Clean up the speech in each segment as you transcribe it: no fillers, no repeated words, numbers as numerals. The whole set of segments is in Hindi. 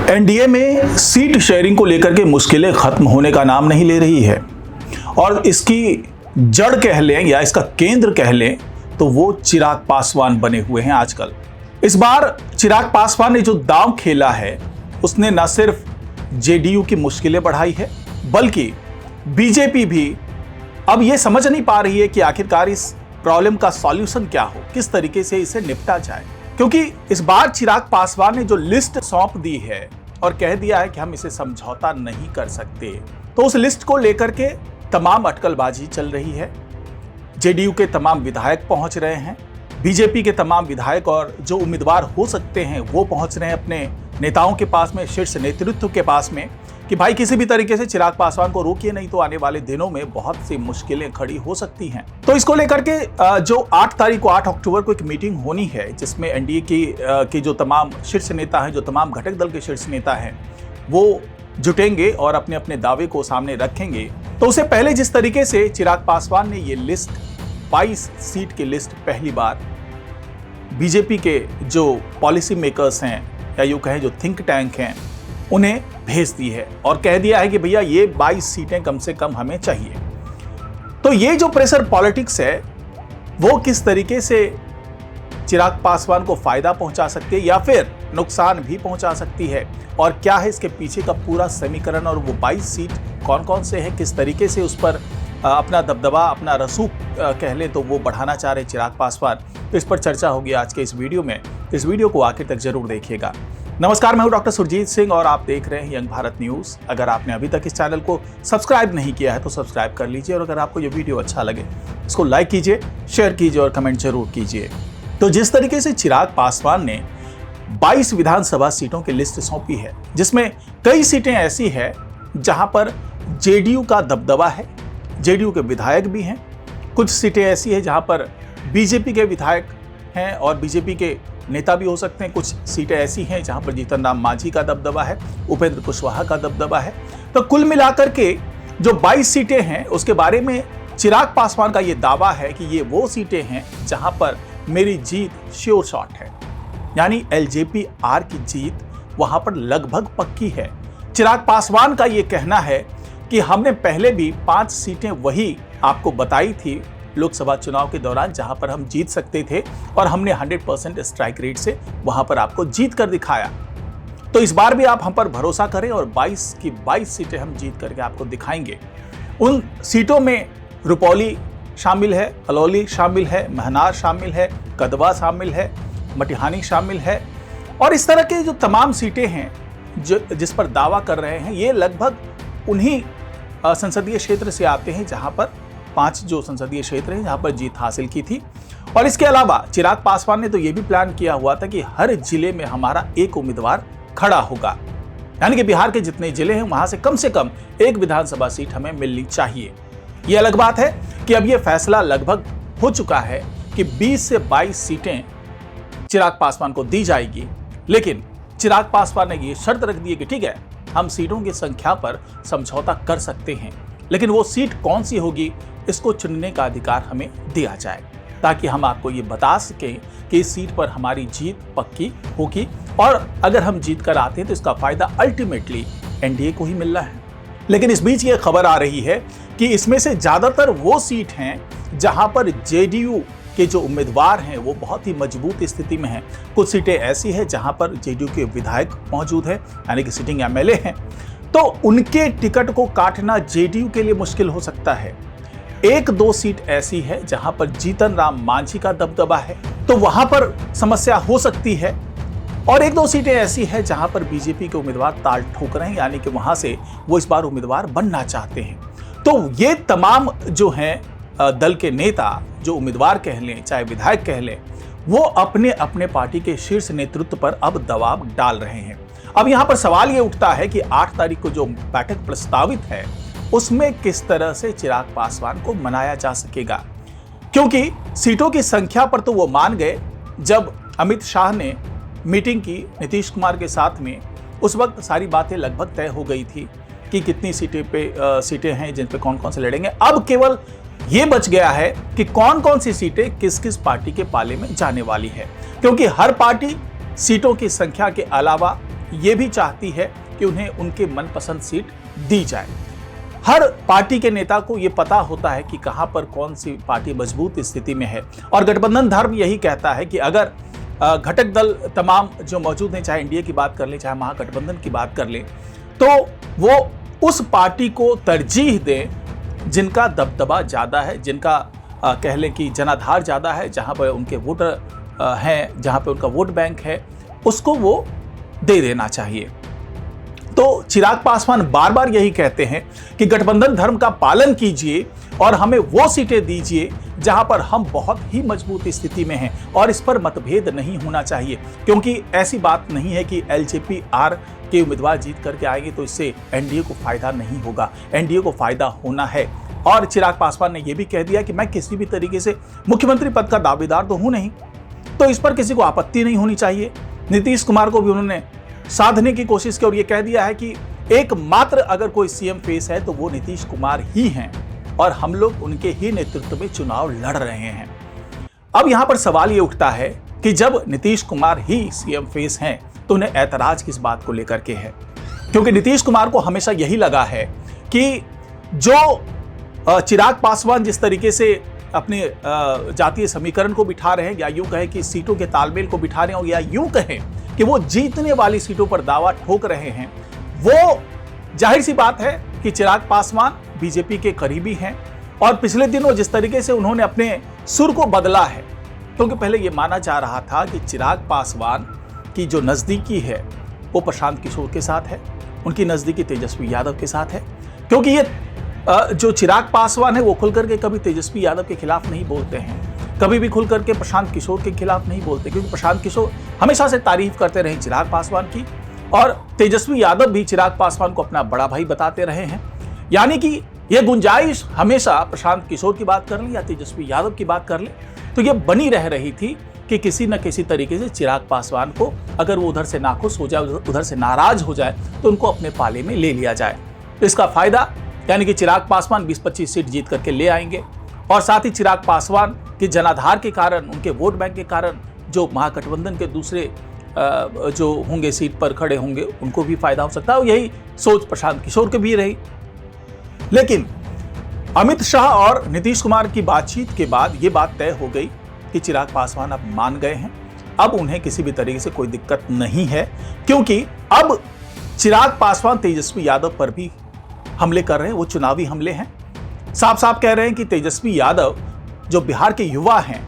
एनडीए में सीट शेयरिंग को लेकर के मुश्किलें खत्म होने का नाम नहीं ले रही है और इसकी जड़ कह लें या इसका केंद्र कह लें तो वो चिराग पासवान बने हुए हैं आजकल। इस बार चिराग पासवान ने जो दांव खेला है उसने न सिर्फ जेडीयू की मुश्किलें बढ़ाई है बल्कि बीजेपी भी अब ये समझ नहीं पा रही है कि आखिरकार इस प्रॉब्लम का सॉल्यूशन क्या हो, किस तरीके से इसे निपटा जाए। क्योंकि इस बार चिराग पासवान ने जो लिस्ट सौंप दी है और कह दिया है कि हम इसे समझौता नहीं कर सकते, तो उस लिस्ट को लेकर के तमाम अटकलबाजी चल रही है। जेडीयू के तमाम विधायक पहुंच रहे हैं, बीजेपी के तमाम विधायक और जो उम्मीदवार हो सकते हैं वो पहुंच रहे हैं अपने नेताओं के पास में, शीर्ष नेतृत्व के पास में कि भाई किसी भी तरीके से चिराग पासवान को रोकिए, नहीं तो आने वाले दिनों में बहुत सी मुश्किलें खड़ी हो सकती हैं। तो इसको लेकर के जो 8 अक्टूबर को एक मीटिंग होनी है जिसमें एनडीए की जो तमाम शीर्ष नेता हैं, जो तमाम घटक दल के शीर्ष नेता हैं, वो जुटेंगे और अपने अपने दावे को सामने रखेंगे। तो उससे पहले जिस तरीके से चिराग पासवान ने ये लिस्ट 22 सीट की लिस्ट पहली बार बीजेपी के जो पॉलिसी मेकर्स हैं या यूं कहें जो थिंक टैंक हैं उन्हें भेज दी है और कह दिया है कि भैया ये 22 सीटें कम से कम हमें चाहिए। तो ये जो प्रेशर पॉलिटिक्स है वो किस तरीके से चिराग पासवान को फायदा पहुंचा सकती है या फिर नुकसान भी पहुंचा सकती है, और क्या है इसके पीछे का पूरा समीकरण, और वो 22 सीट कौन कौन से हैं, किस तरीके से उस पर अपना दबदबा, अपना रसूख कह लें तो वो बढ़ाना चाह रहे चिराग पासवान। तो इस पर चर्चा होगी आज के इस वीडियो में। इस वीडियो को आखिर तक जरूर देखिएगा। नमस्कार, मैं हूं डॉक्टर सुरजीत सिंह और आप देख रहे हैं यंग भारत न्यूज। अगर आपने अभी तक इस चैनल को सब्सक्राइब नहीं किया है तो सब्सक्राइब कर लीजिए, और अगर आपको ये वीडियो अच्छा लगे इसको लाइक कीजिए, शेयर कीजिए और कमेंट जरूर कीजिए। तो जिस तरीके से चिराग पासवान ने 22 विधानसभा सीटों की लिस्ट सौंपी है जिसमें कई सीटें ऐसी है जहां पर जेडीयू का दबदबा है, जेडीयू के विधायक भी हैं, कुछ सीटें ऐसी है जहां पर बीजेपी के विधायक हैं और बीजेपी के नेता भी हो सकते हैं, कुछ सीटें ऐसी हैं जहां पर जीतन राम मांझी का दबदबा है, उपेंद्र कुशवाहा का दबदबा है। तो कुल मिलाकर के जो 22 सीटें हैं उसके बारे में चिराग पासवान का ये दावा है कि ये वो सीटें हैं जहां पर मेरी जीत श्योर शॉट है, यानी एलजेपी आर की जीत वहां पर लगभग पक्की है। चिराग पासवान का ये कहना है कि हमने पहले भी 5 सीटें वही आपको बताई थी लोकसभा चुनाव के दौरान जहां पर हम जीत सकते थे और हमने 100% स्ट्राइक रेट से वहां पर आपको जीत कर दिखाया। तो इस बार भी आप हम पर भरोसा करें और 22 की 22 सीटें हम जीत करके आपको दिखाएंगे। उन सीटों में रुपौली शामिल है, अलौली शामिल है, महनार शामिल है, कदवा शामिल है, मटिहानी शामिल है, और इस तरह के जो तमाम सीटें हैं जिस पर दावा कर रहे हैं ये लगभग उन्हीं संसदीय क्षेत्र से आते हैं जहां पर 5 जो संसदीय क्षेत्र हैं जहां पर जीत हासिल की थी। और इसके अलावा चिराग पासवान ने तो ये भी प्लान किया हुआ था कि हर जिले में हमारा एक उम्मीदवार खड़ा होगा, यानी कि बिहार के जितने जिले हैं वहां से कम एक विधानसभा सीट हमें मिलनी चाहिए। ये अलग बात है कि अब ये फैसला लगभग हो चुका है कि 20 से 22 सीटें चिराग पासवान को दी जाएगी, लेकिन चिराग पासवान ने ये शर्त रख दी है कि ठीक है हम सीटों की संख्या पर समझौता कर सकते हैं, लेकिन वो सीट कौन सी होगी इसको चुनने का अधिकार हमें दिया जाए, ताकि हम आपको ये बता सकें कि इस सीट पर हमारी जीत पक्की होगी, और अगर हम जीत कर आते हैं तो इसका फायदा अल्टीमेटली एनडीए को ही मिलना है। लेकिन इस बीच ये खबर आ रही है कि इसमें से ज्यादातर वो सीट हैं जहां पर जेडीयू के जो उम्मीदवार हैं वो बहुत ही मजबूत स्थिति में हैं। कुछ सीटें ऐसी हैं जहां पर जेडीयू के विधायक मौजूद हैं, यानी कि सिटिंग एमएलए हैं, तो उनके टिकट को काटना जेडीयू के लिए मुश्किल हो सकता है। 1-2 सीट ऐसी है जहां पर जीतन राम मांझी का दबदबा है, तो वहां पर समस्या हो सकती है, और 1-2 सीटें ऐसी है जहां पर बीजेपी के उम्मीदवार ताल ठोक रहे हैं, यानी कि वहां से वो इस बार उम्मीदवार बनना चाहते हैं। तो ये तमाम जो हैं दल के नेता, जो उम्मीदवार कह लें चाहे विधायक कह लें, वो अपने अपने पार्टी के शीर्ष नेतृत्व पर अब दबाव डाल रहे हैं। अब यहां पर सवाल ये उठता है कि 8 तारीख को जो बैठक प्रस्तावित है उसमें किस तरह से चिराग पासवान को मनाया जा सकेगा, क्योंकि सीटों की संख्या पर तो वो मान गए जब अमित शाह ने मीटिंग की नीतीश कुमार के साथ में, उस वक्त सारी बातें लगभग तय हो गई थी कि कितनी सीटें हैं जिन पे कौन कौन से लड़ेंगे। अब केवल ये बच गया है कि कौन कौन सी सीटें किस किस पार्टी के पाले में जाने वाली है, क्योंकि हर पार्टी सीटों की संख्या के अलावा ये भी चाहती है कि उन्हें उनके मनपसंद सीट दी जाए। हर पार्टी के नेता को ये पता होता है कि कहां पर कौन सी पार्टी मजबूत स्थिति में है, और गठबंधन धर्म यही कहता है कि अगर घटक दल तमाम जो मौजूद हैं, चाहे एनडीए की बात कर लें, चाहे महागठबंधन की बात कर लें, तो वो उस पार्टी को तरजीह दें जिनका दबदबा ज़्यादा है, जिनका कह लें कि जनाधार ज़्यादा है, जहां पर उनके वोटर हैं, जहां पर उनका वोट बैंक है, उसको वो दे देना चाहिए। तो चिराग पासवान बार बार यही कहते हैं कि गठबंधन धर्म का पालन कीजिए और हमें वो सीटें दीजिए जहां पर हम बहुत ही मजबूत स्थिति में हैं, और इस पर मतभेद नहीं होना चाहिए, क्योंकि ऐसी बात नहीं है कि एलजेपी आर के उम्मीदवार जीत करके आएंगे तो इससे एनडीए को फायदा नहीं होगा। एनडीए को फायदा होना है। और चिराग पासवान ने यह भी कह दिया कि मैं किसी भी तरीके से मुख्यमंत्री पद का दावेदार तो हूं नहीं, तो इस पर किसी को आपत्ति नहीं होनी चाहिए। नीतीश कुमार को भी उन्होंने साधने की कोशिश की और यह कह दिया है कि एकमात्र अगर कोई सीएम फेस है तो वो नीतीश कुमार ही हैं, और हम लोग उनके ही नेतृत्व में चुनाव लड़ रहे हैं। अब यहां पर सवाल ये उठता है कि जब नीतीश कुमार ही सीएम फेस हैं तो उन्हें ऐतराज किस बात को लेकर के है, क्योंकि नीतीश कुमार को हमेशा यही लगा है कि जो चिराग पासवान जिस तरीके से अपने जातीय समीकरण को बिठा रहे हैं, या यूं कहें कि सीटों के तालमेल को बिठा रहे हैं, या यूं कहें कि वो जीतने वाली सीटों पर दावा ठोक रहे हैं, वो जाहिर सी बात है कि चिराग पासवान बीजेपी के करीबी हैं। और पिछले दिनों जिस तरीके से उन्होंने अपने सुर को बदला है, क्योंकि पहले ये माना जा रहा था कि चिराग पासवान की जो नज़दीकी है वो प्रशांत किशोर के साथ है, उनकी नज़दीकी तेजस्वी यादव के साथ है, क्योंकि ये जो चिराग पासवान है वो खुल करके कभी तेजस्वी यादव के खिलाफ नहीं बोलते हैं, कभी भी खुल करके प्रशांत किशोर के खिलाफ नहीं बोलते, क्योंकि प्रशांत किशोर हमेशा से तारीफ करते रहे चिराग पासवान की, और तेजस्वी यादव भी चिराग पासवान को अपना बड़ा भाई बताते रहे हैं। यानी कि यह गुंजाइश हमेशा प्रशांत किशोर की बात कर लें या तेजस्वी यादव की बात कर लें, तो यह बनी रह रही थी कि किसी न किसी तरीके से चिराग पासवान को अगर वो उधर से नाखुश हो जाए, उधर से नाराज हो जाए, तो उनको अपने पाले में ले लिया जाए। तो इसका फायदा यानी कि चिराग पासवान 20-25 सीट जीत करके ले आएंगे, और साथ ही चिराग पासवान के जनाधार के कारण, उनके वोट बैंक के कारण जो महागठबंधन के दूसरे जो होंगे सीट पर खड़े होंगे उनको भी फायदा हो सकता है। यही सोच प्रशांत किशोर की भी रही। लेकिन अमित शाह और नीतीश कुमार की बातचीत के बाद यह बात तय हो गई कि चिराग पासवान अब मान गए हैं, अब उन्हें किसी भी तरीके से कोई दिक्कत नहीं है, क्योंकि अब चिराग पासवान तेजस्वी यादव पर भी हमले कर रहे हैं, वो चुनावी हमले हैं। साफ साफ कह रहे हैं कि तेजस्वी यादव जो बिहार के युवा हैं,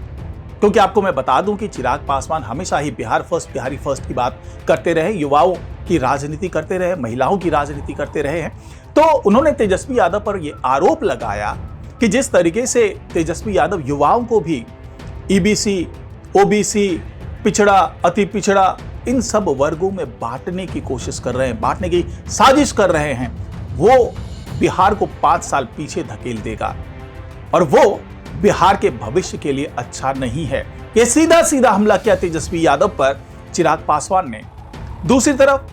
क्योंकि आपको मैं बता दूं कि चिराग पासवान हमेशा ही बिहार फर्स्ट, बिहारी फर्स्ट की बात करते रहे, युवाओं की राजनीति करते रहे, महिलाओं की राजनीति करते रहे हैं। तो उन्होंने तेजस्वी यादव पर यह आरोप लगाया कि जिस तरीके से तेजस्वी यादव युवाओं को भी ईबीसी, ओबीसी, पिछड़ा, अति पिछड़ा, इन सब वर्गों में बांटने की कोशिश कर रहे हैं, बांटने की साजिश कर रहे हैं, वो बिहार को 5 साल पीछे धकेल देगा, और वो बिहार के भविष्य के लिए अच्छा नहीं है। ये सीधा सीधा हमला किया तेजस्वी यादव पर चिराग पासवान ने। दूसरी तरफ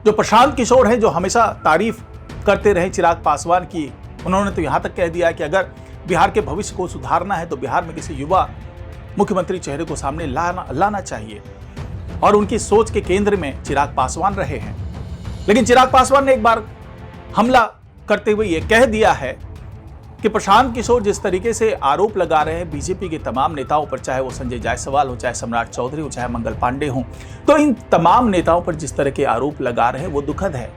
जो प्रशांत किशोर हैं, जो हमेशा तारीफ करते रहे चिराग पासवान की, उन्होंने तो यहां तक कह दिया कि अगर बिहार के भविष्य को सुधारना है तो बिहार में किसी युवा मुख्यमंत्री चेहरे को सामने लाना चाहिए, और उनकी सोच के केंद्र में चिराग पासवान रहे हैं। लेकिन चिराग पासवान ने एक बार हमला करते हुए यह कह दिया है कि प्रशांत किशोर जिस तरीके से आरोप लगा रहे हैं बीजेपी के तमाम नेताओं पर, चाहे वो संजय जायसवाल हो, चाहे सम्राट चौधरी हो, चाहे मंगल पांडे हो, तो इन तमाम नेताओं पर जिस तरह के आरोप लगा रहे हैं वो दुखद है।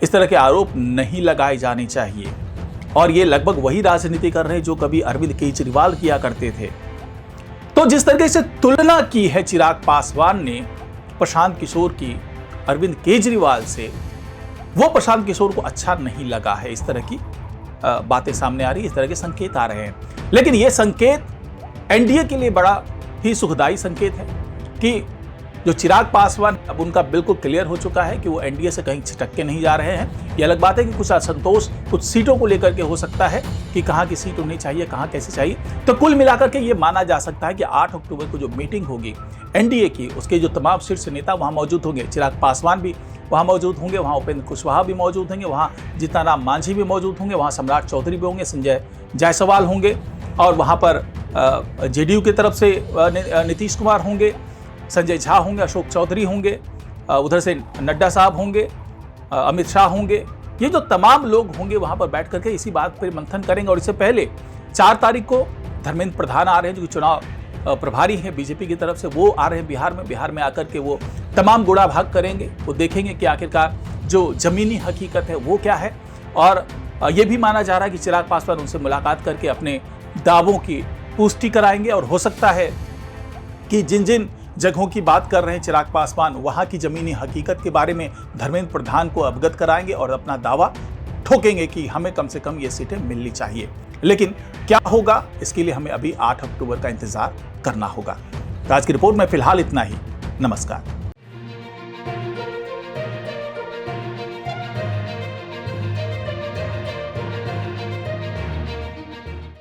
इस तरह के आरोप नहीं लगाए जाने चाहिए, और ये लगभग वही राजनीति कर रहे हैं जो कभी अरविंद केजरीवाल किया करते थे। तो जिस तरीके से तुलना की है चिराग पासवान ने प्रशांत किशोर की अरविंद केजरीवाल से, वो प्रशांत किशोर को अच्छा नहीं लगा है। इस तरह की बातें सामने आ रही है, इस तरह के संकेत आ रहे हैं। लेकिन ये संकेत एनडीए के लिए बड़ा ही सुखदायी संकेत है कि जो चिराग पासवान, अब उनका बिल्कुल क्लियर हो चुका है कि वो एनडीए से कहीं छिटक के नहीं जा रहे हैं। ये अलग बात है कि कुछ असंतोष कुछ सीटों को लेकर के हो सकता है कि कहाँ की सीट उन्हें चाहिए, कहाँ कैसे चाहिए। तो कुल मिलाकर के ये माना जा सकता है कि 8 अक्टूबर को जो मीटिंग होगी एनडीए की, उसके जो तमाम शीर्ष नेता वहाँ मौजूद होंगे, चिराग पासवान भी वहाँ मौजूद होंगे, वहाँ उपेंद्र कुशवाहा भी मौजूद होंगे, वहाँ जीतनराम मांझी भी मौजूद होंगे, वहाँ सम्राट चौधरी भी होंगे, संजय जायसवाल होंगे, और वहाँ पर जेडीयू की तरफ से नीतीश कुमार होंगे, संजय झा होंगे, अशोक चौधरी होंगे, उधर से नड्डा साहब होंगे, अमित शाह होंगे, ये जो तमाम लोग होंगे वहां पर बैठ करके इसी बात पर मंथन करेंगे। और इससे पहले 4 तारीख को धर्मेंद्र प्रधान आ रहे हैं, जो चुनाव प्रभारी हैं बीजेपी की तरफ से, वो आ रहे हैं बिहार में आकर के वो तमाम गुड़ा भाग करेंगे। वो देखेंगे कि आखिरकार जो जमीनी हकीकत है वो क्या है। और ये भी माना जा रहा है कि चिराग पासवान उनसे मुलाकात करके अपने दावों की पुष्टि कराएंगे। और हो सकता है कि जिन जिन जगहों की बात कर रहे हैं चिराग पासवान, वहां की जमीनी हकीकत के बारे में धर्मेंद्र प्रधान को अवगत कराएंगे और अपना दावा ठोकेंगे कि हमें कम से कम ये सीटें मिलनी चाहिए। लेकिन क्या होगा, इसके लिए हमें अभी 8 अक्टूबर का इंतजार करना होगा। तो आज की रिपोर्ट में फिलहाल इतना ही। नमस्कार।